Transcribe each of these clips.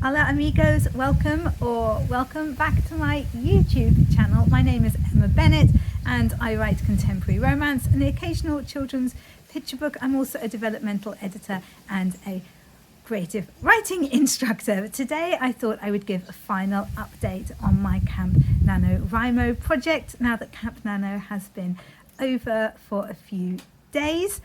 Hola amigos, welcome back to my YouTube channel. My name is Emma Bennet and I write contemporary romance and the occasional children's picture book. I'm also a developmental editor and a creative writing instructor. Today I thought I would give a final update on my Camp NaNoWriMo project now that Camp Nano has been over for a few days.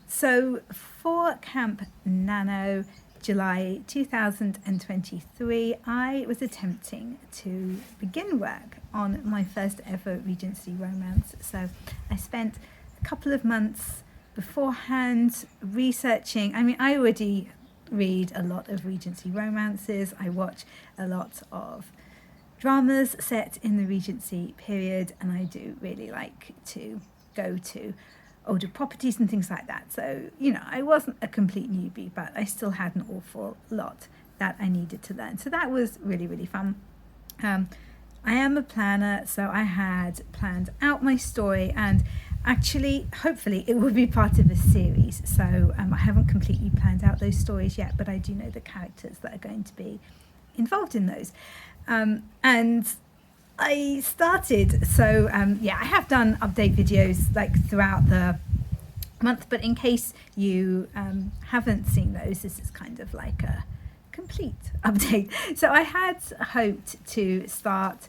So for Camp Nano July 2023, I was attempting to begin work on my first ever Regency romance. So I spent a couple of months beforehand researching. I already read a lot of Regency romances. I watch a lot of dramas set in the Regency period, and I do really like to go to older properties and things like that. So, I wasn't a complete newbie, but I still had an awful lot that I needed to learn. So that was really, really fun. I am a planner, so I had planned out my story, and actually, hopefully, it will be part of a series. So I haven't completely planned out those stories yet, but I do know the characters that are going to be involved in those. And I started, so I have done update videos like throughout the month, but in case you haven't seen those, this is kind of like a complete update. So I had hoped to start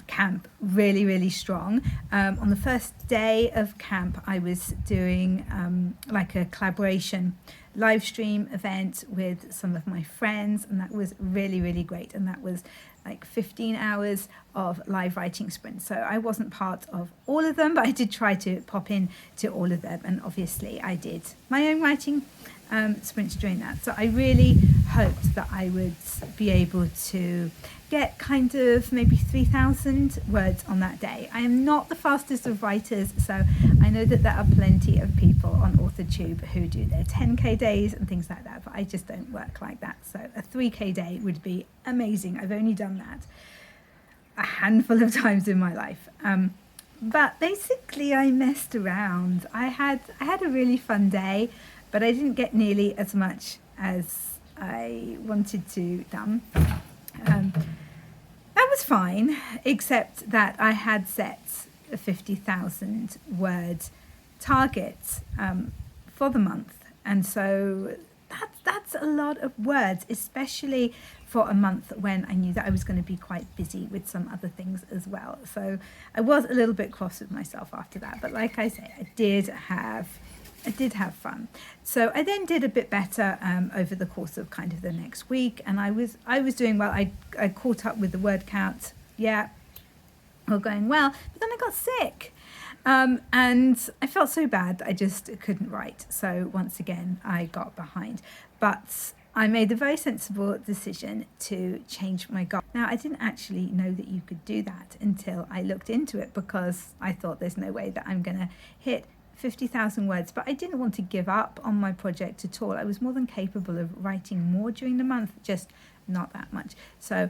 camp really, really strong. On the first day of camp, I was doing like a collaboration live stream event with some of my friends, and that was really, really great. And that was like 15 hours of live writing sprints. So I wasn't part of all of them, but I did try to pop in to all of them. And obviously I did my own writing sprints during that. So I really hoped that I would be able to get kind of maybe 3,000 words on that day. I am not the fastest of writers, so I know that there are plenty of people on AuthorTube who do their 10k days and things like that, but I just don't work like that. So a 3k day would be amazing. I've only done that a handful of times in my life. But basically I messed around. I had a really fun day, but I didn't get nearly as much as I wanted to done. That was fine, except that I had set a 50,000 word target for the month, and so that's a lot of words, especially for a month when I knew that I was going to be quite busy with some other things as well. So I was a little bit cross with myself after that, but like I say, I did have fun. So I then did a bit better over the course of kind of the next week, and I was doing well. I caught up with the word count, all going well, but then I got sick, and I felt so bad that I just couldn't write. So once again, I got behind, but I made the very sensible decision to change my goal. Now, I didn't actually know that you could do that until I looked into it, because I thought there's no way that I'm going to hit 50,000 words, but I didn't want to give up on my project at all. I was more than capable of writing more during the month, just not that much. So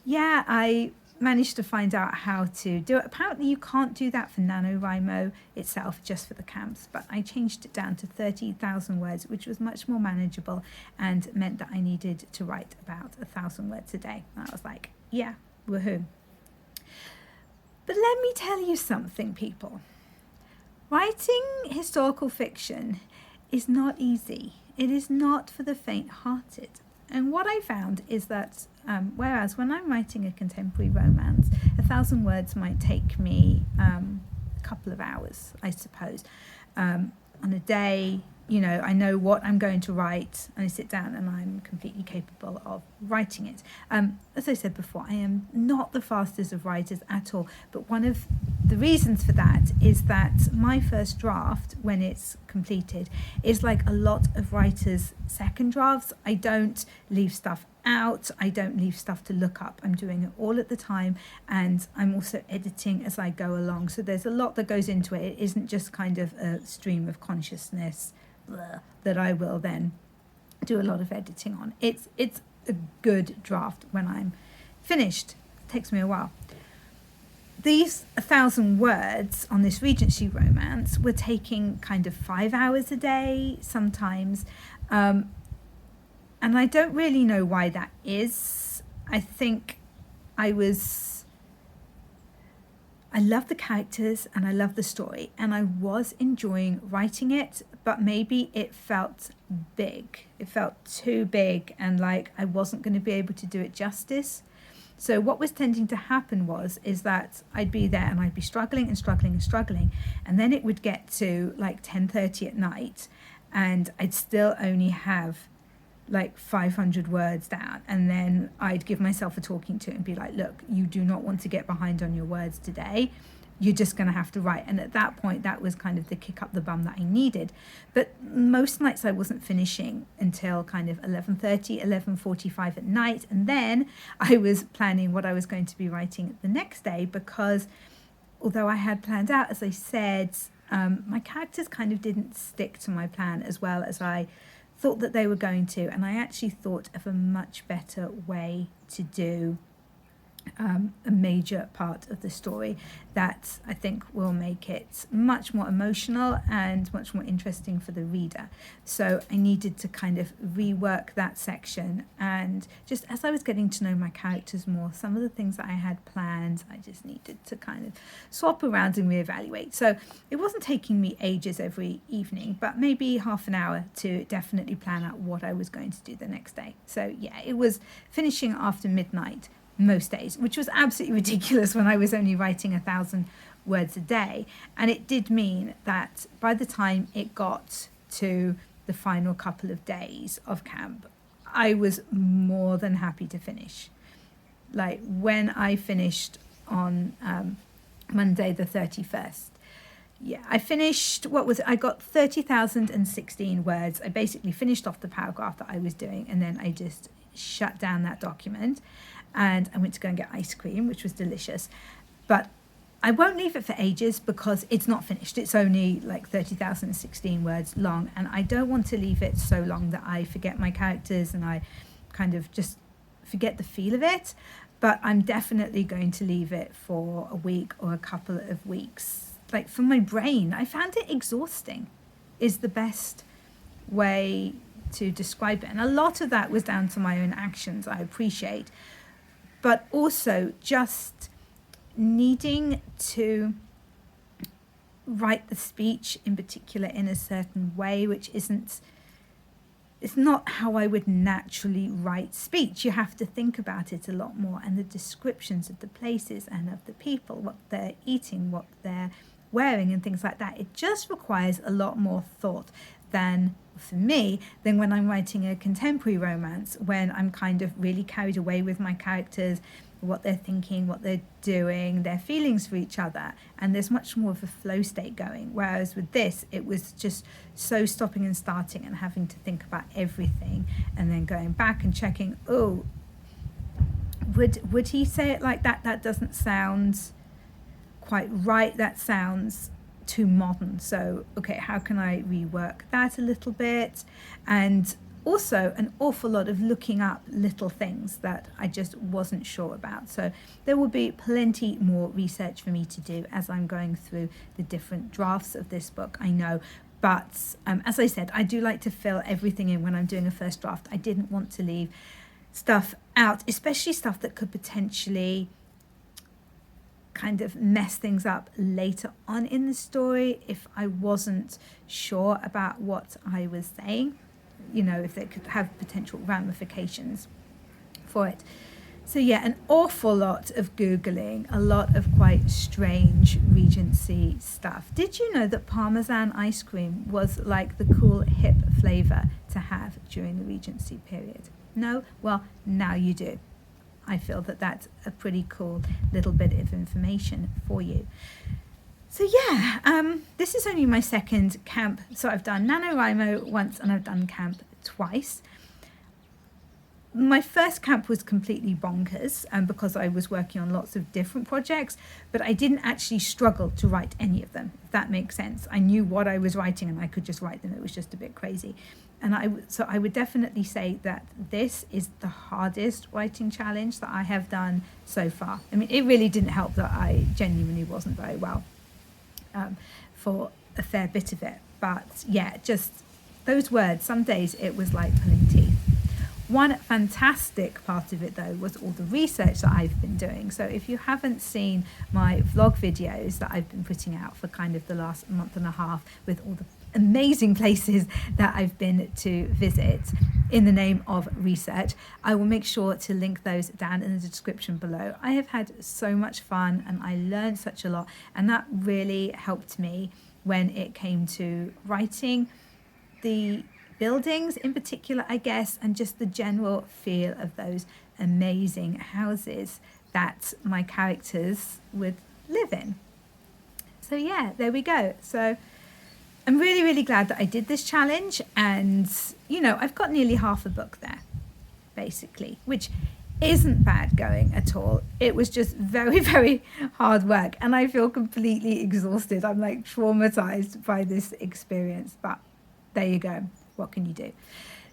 I managed to find out how to do it. Apparently you can't do that for NaNoWriMo itself, just for the camps, but I changed it down to 30,000 words, which was much more manageable and meant that I needed to write about 1,000 words a day. And I was like, yeah, woohoo. But let me tell you something, people. Writing historical fiction is not easy. It is not for the faint-hearted. And what I found is that whereas when I'm writing a contemporary romance, 1,000 words might take me a couple of hours, I suppose. On a day, I know what I'm going to write, and I sit down and I'm completely capable of writing it. As I said before, I am not the fastest of writers at all, but one of the reasons for that is that my first draft, when it's completed, is like a lot of writers' second drafts. I don't leave stuff out. I don't leave stuff to look up. I'm doing it all at the time, and I'm also editing as I go along. So there's a lot that goes into it. It isn't just kind of a stream of consciousness that I will then do a lot of editing on. It's a good draft when I'm finished. It takes me a while. These 1,000 words on this Regency romance were taking kind of 5 hours a day sometimes. And I don't really know why that is. I think I love the characters and I love the story, and I was enjoying writing it, but maybe it felt big. It felt too big, and like I wasn't going to be able to do it justice. So what was tending to happen is that I'd be there and I'd be struggling and struggling and struggling, and then it would get to like 10:30 at night, and I'd still only have like 500 words down, and then I'd give myself a talking to and be like, look, you do not want to get behind on your words today, you're just going to have to write. And at that point, that was kind of the kick up the bum that I needed. But most nights I wasn't finishing until kind of 11:30, 11:45 at night, and then I was planning what I was going to be writing the next day, because although I had planned out, as I said, my characters kind of didn't stick to my plan as well as I thought that they were going to, and I actually thought of a much better way to do a major part of the story that I think will make it much more emotional and much more interesting for the reader. So I needed to kind of rework that section, and just as I was getting to know my characters more, some of the things that I had planned, I just needed to kind of swap around and reevaluate. So it wasn't taking me ages every evening, but maybe half an hour to definitely plan out what I was going to do the next day. So yeah, it was finishing after midnight most days, which was absolutely ridiculous when I was only writing 1,000 words a day. And it did mean that by the time it got to the final couple of days of camp, I was more than happy to finish. Like when I finished on Monday the 31st, I finished, I got 30,016 words. I basically finished off the paragraph that I was doing, and then I just shut down that document. And I went to go and get ice cream, which was delicious. But I won't leave it for ages because it's not finished. It's only like 30,016 words long. And I don't want to leave it so long that I forget my characters and I kind of just forget the feel of it. But I'm definitely going to leave it for a week or a couple of weeks. Like for my brain, I found it exhausting is the best way to describe it. And a lot of that was down to my own actions, I appreciate. But also just needing to write the speech in particular in a certain way, which it's not how I would naturally write speech. You have to think about it a lot more, and the descriptions of the places and of the people, what they're eating, what they're wearing and things like that. It just requires a lot more thought than when I'm writing a contemporary romance, when I'm kind of really carried away with my characters, what they're thinking, what they're doing, their feelings for each other, and there's much more of a flow state going. Whereas with this, it was just so stopping and starting and having to think about everything, and then going back and checking, would he say it like that? That doesn't sound quite right. That sounds too modern. So okay, how can I rework that a little bit? And also an awful lot of looking up little things that I just wasn't sure about. So there will be plenty more research for me to do as I'm going through the different drafts of this book, I know. But as I said, I do like to fill everything in when I'm doing a first draft. I didn't want to leave stuff out, especially stuff that could potentially kind of mess things up later on in the story if I wasn't sure about what I was saying, if they could have potential ramifications for it. So yeah, an awful lot of Googling, a lot of quite strange Regency stuff. Did you know that Parmesan ice cream was like the cool hip flavour to have during the Regency period? No? Well, now you do. I feel that that's a pretty cool little bit of information for you. So yeah, this is only my second camp. So I've done NaNoWriMo once and I've done camp twice. My first camp was completely bonkers because I was working on lots of different projects, but I didn't actually struggle to write any of them, if that makes sense. I knew what I was writing and I could just write them. It was just a bit crazy. And so I would definitely say that this is the hardest writing challenge that I have done so far. I mean, it really didn't help that I genuinely wasn't very well for a fair bit of it. But yeah, just those words, some days it was like pulling teeth. One fantastic part of it, though, was all the research that I've been doing. So if you haven't seen my vlog videos that I've been putting out for kind of the last month and a half with all the amazing places that I've been to visit in the name of research, I will make sure to link those down in the description below. I have had so much fun and I learned such a lot, and that really helped me when it came to writing the buildings in particular, I guess, and just the general feel of those amazing houses that my characters would live in. So yeah, there we go. So I'm really, really glad that I did this challenge, and you know, I've got nearly half a book there, basically, which isn't bad going at all. It was just very, very hard work, and I feel completely exhausted. I'm like traumatized by this experience, but there you go. What can you do?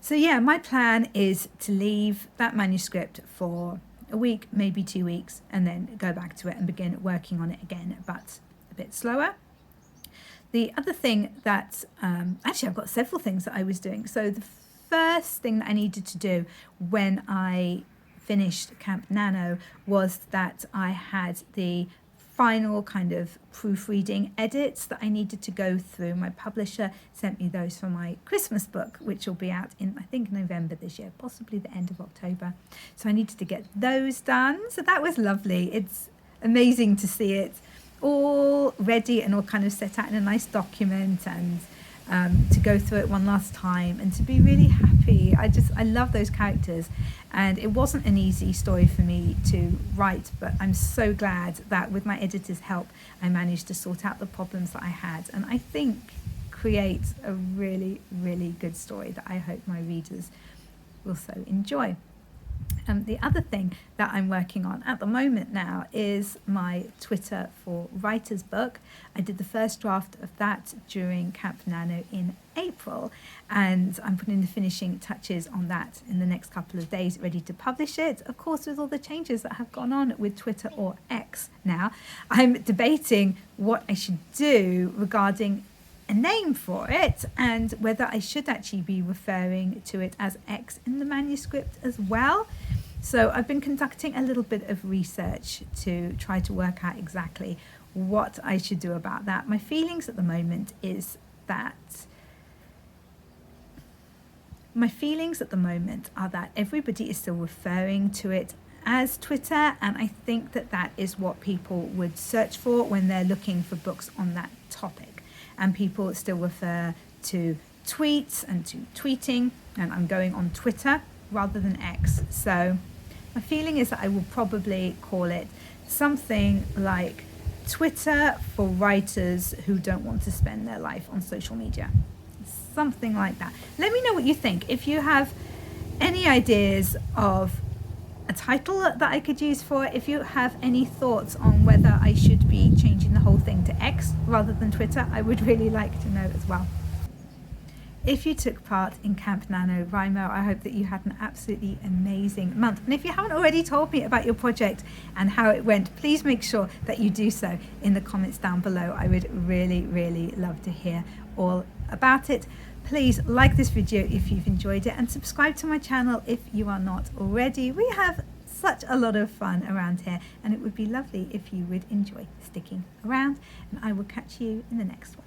So yeah, my plan is to leave that manuscript for a week, maybe 2 weeks, and then go back to it and begin working on it again, but a bit slower. The other thing that, actually I've got several things that I was doing. So the first thing that I needed to do when I finished Camp NaNo was that I had the final kind of proofreading edits that I needed to go through. My publisher sent me those for my Christmas book, which will be out in, I think, November this year, possibly the end of October. So I needed to get those done. So that was lovely. It's amazing to see it all ready and all kind of set out in a nice document, and to go through it one last time and to be really happy. I love those characters, and it wasn't an easy story for me to write, but I'm so glad that with my editor's help I managed to sort out the problems that I had, and I think create a really, really good story that I hope my readers will so enjoy. The other thing that I'm working on at the moment now is my Twitter for Writers book. I did the first draft of that during Camp NaNo in April, and I'm putting the finishing touches on that in the next couple of days, ready to publish it. Of course, with all the changes that have gone on with Twitter, or X now, I'm debating what I should do regarding a name for it, and whether I should actually be referring to it as X in the manuscript as well. So I've been conducting a little bit of research to try to work out exactly what I should do about that. My feelings at the moment is that are that everybody is still referring to it as Twitter, and I think that that is what people would search for when they're looking for books on that topic. And people still refer to tweets and to tweeting, and I'm going on Twitter rather than X. So my feeling is that I will probably call it something like Twitter for writers who don't want to spend their life on social media. Something like that. Let me know what you think. If you have any ideas of a title that I could use for it, if you have any thoughts on whether I should be changing the whole thing to X rather than Twitter, I would really like to know as well. If you took part in Camp NaNoWriMo, I hope that you had an absolutely amazing month. And if you haven't already told me about your project and how it went, please make sure that you do so in the comments down below. I would really, really love to hear all about it. Please like this video if you've enjoyed it, and subscribe to my channel if you are not already. We have such a lot of fun around here, and it would be lovely if you would enjoy sticking around, and I will catch you in the next one.